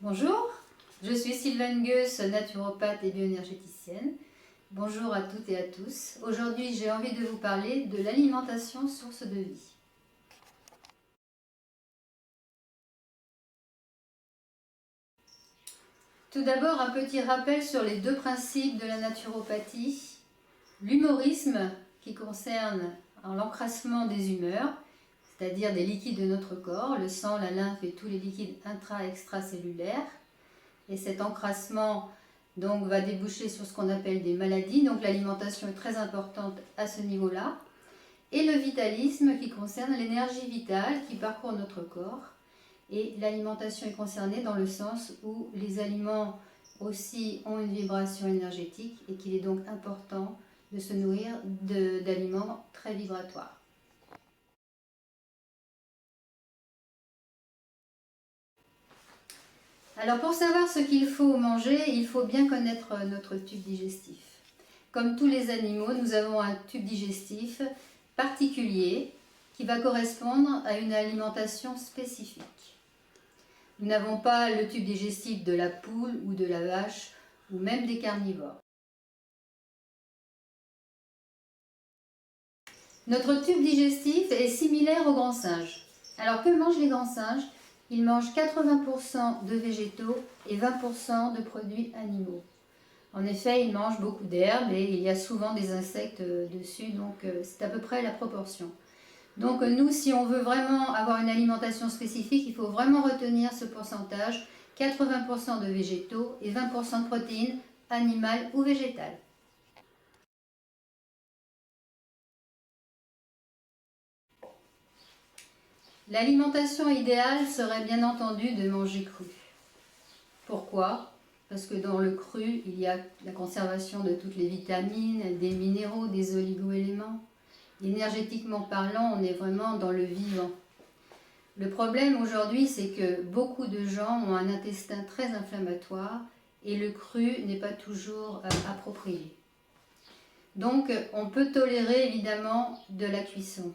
Bonjour, je suis Sylvaine Gueus, naturopathe et bioénergéticienne. Bonjour à toutes et à tous. Aujourd'hui, j'ai envie de vous parler de l'alimentation source de vie. Tout d'abord, un petit rappel sur les deux principes de la naturopathie. L'humorisme, qui concerne l'encrassement des humeurs, c'est-à-dire des liquides de notre corps, le sang, la lymphe et tous les liquides intra- et extracellulaires. Et cet encrassement donc, va déboucher sur ce qu'on appelle des maladies. Donc l'alimentation est très importante à ce niveau-là. Et le vitalisme qui concerne l'énergie vitale qui parcourt notre corps. Et l'alimentation est concernée dans le sens où les aliments aussi ont une vibration énergétique et qu'il est donc important de se nourrir d'aliments très vibratoires. Alors pour savoir ce qu'il faut manger, il faut bien connaître notre tube digestif. Comme tous les animaux, nous avons un tube digestif particulier qui va correspondre à une alimentation spécifique. Nous n'avons pas le tube digestif de la poule ou de la vache ou même des carnivores. Notre tube digestif est similaire au grand singe. Alors que mangent les grands singes? Ils mangent 80% de végétaux et 20% de produits animaux. En effet, ils mangent beaucoup d'herbes et il y a souvent des insectes dessus, donc c'est à peu près la proportion. Donc nous, si on veut vraiment avoir une alimentation spécifique, il faut vraiment retenir ce pourcentage, 80% de végétaux et 20% de protéines animales ou végétales. L'alimentation idéale serait bien entendu de manger cru. Pourquoi? Parce que dans le cru, il y a la conservation de toutes les vitamines, des minéraux, des oligo-éléments. Énergétiquement parlant, on est vraiment dans le vivant. Le problème aujourd'hui, c'est que beaucoup de gens ont un intestin très inflammatoire et le cru n'est pas toujours approprié. Donc, on peut tolérer évidemment de la cuisson.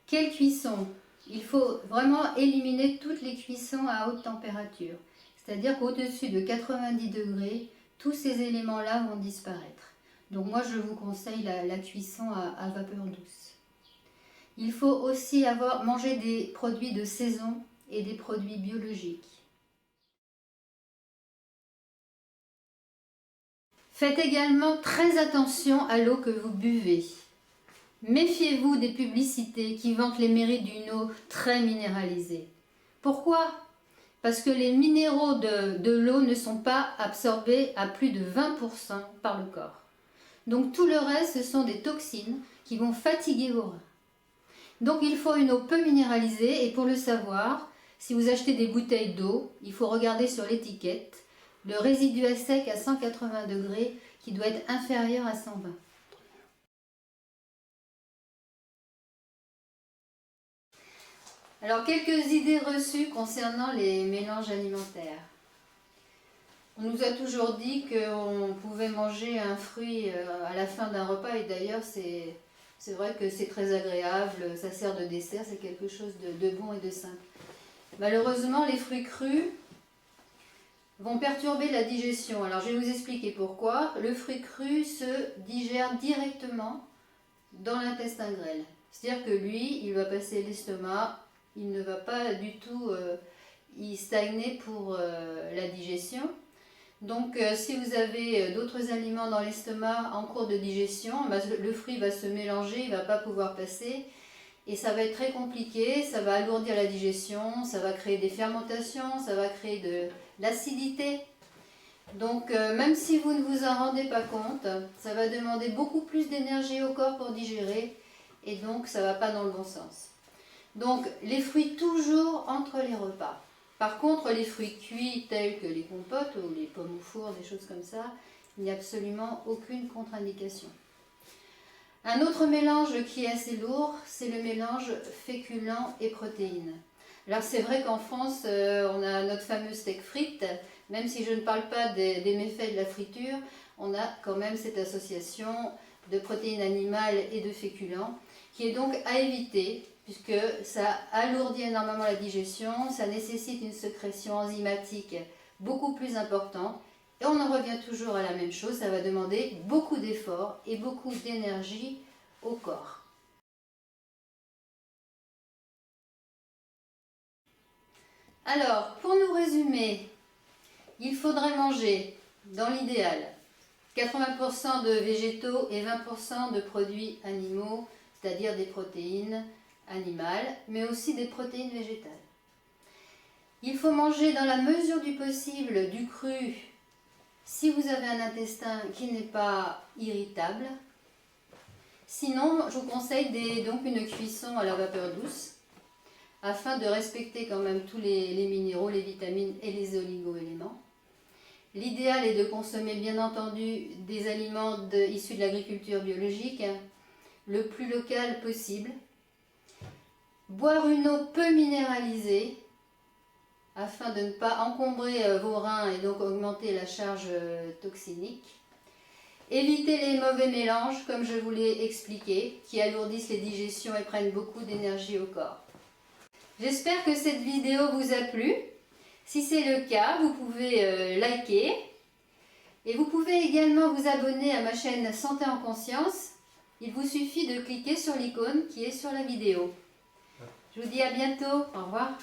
Quelle cuisson? Il faut vraiment éliminer toutes les cuissons à haute température. C'est-à-dire qu'au-dessus de 90 degrés, tous ces éléments-là vont disparaître. Donc moi, je vous conseille la cuisson à vapeur douce. Il faut aussi manger des produits de saison et des produits biologiques. Faites également très attention à l'eau que vous buvez. Méfiez-vous des publicités qui vantent les mérites d'une eau très minéralisée. Pourquoi? Parce que les minéraux de l'eau ne sont pas absorbés à plus de 20% par le corps. Donc tout le reste, ce sont des toxines qui vont fatiguer vos reins. Donc il faut une eau peu minéralisée et pour le savoir, si vous achetez des bouteilles d'eau, il faut regarder sur l'étiquette le résidu à sec à 180 degrés qui doit être inférieur à 120. Alors quelques idées reçues concernant les mélanges alimentaires. On nous a toujours dit qu'on pouvait manger un fruit à la fin d'un repas et d'ailleurs c'est vrai que c'est très agréable, ça sert de dessert, c'est quelque chose de bon et de simple. Malheureusement, les fruits crus vont perturber la digestion. Alors je vais vous expliquer pourquoi. Le fruit cru se digère directement dans l'intestin grêle. C'est-à-dire que lui, il va passer l'estomac, il ne va pas du tout y stagner pour la digestion. Donc si vous avez d'autres aliments dans l'estomac en cours de digestion, le fruit va se mélanger, il ne va pas pouvoir passer et ça va être très compliqué, ça va alourdir la digestion, ça va créer des fermentations, ça va créer de l'acidité. Donc même si vous ne vous en rendez pas compte, ça va demander beaucoup plus d'énergie au corps pour digérer et donc ça ne va pas dans le bon sens. Donc les fruits toujours entre les repas. Par contre, les fruits cuits tels que les compotes ou les pommes au four, des choses comme ça, il n'y a absolument aucune contre-indication. Un autre mélange qui est assez lourd, c'est le mélange féculents et protéines. Alors c'est vrai qu'en France, on a notre fameux steak frites, même si je ne parle pas des méfaits de la friture, on a quand même cette association de protéines animales et de féculents, qui est donc à éviter, puisque ça alourdit énormément la digestion, ça nécessite une sécrétion enzymatique beaucoup plus importante. Et on en revient toujours à la même chose, ça va demander beaucoup d'efforts et beaucoup d'énergie au corps. Alors, pour nous résumer, il faudrait manger, dans l'idéal, 80% de végétaux et 20% de produits animaux, c'est-à-dire des protéines animales, mais aussi des protéines végétales. Il faut manger dans la mesure du possible du cru si vous avez un intestin qui n'est pas irritable. Sinon, je vous conseille donc une cuisson à la vapeur douce afin de respecter quand même tous les minéraux, les vitamines et les oligo-éléments. L'idéal est de consommer bien entendu des aliments issus de l'agriculture biologique, le plus local possible. Boire une eau peu minéralisée afin de ne pas encombrer vos reins et donc augmenter la charge toxinique. Évitez les mauvais mélanges, comme je vous l'ai expliqué, qui alourdissent les digestions et prennent beaucoup d'énergie au corps. J'espère que cette vidéo vous a plu. Si c'est le cas, vous pouvez liker et vous pouvez également vous abonner à ma chaîne Santé en Conscience. Il vous suffit de cliquer sur l'icône qui est sur la vidéo. Je vous dis à bientôt. Au revoir.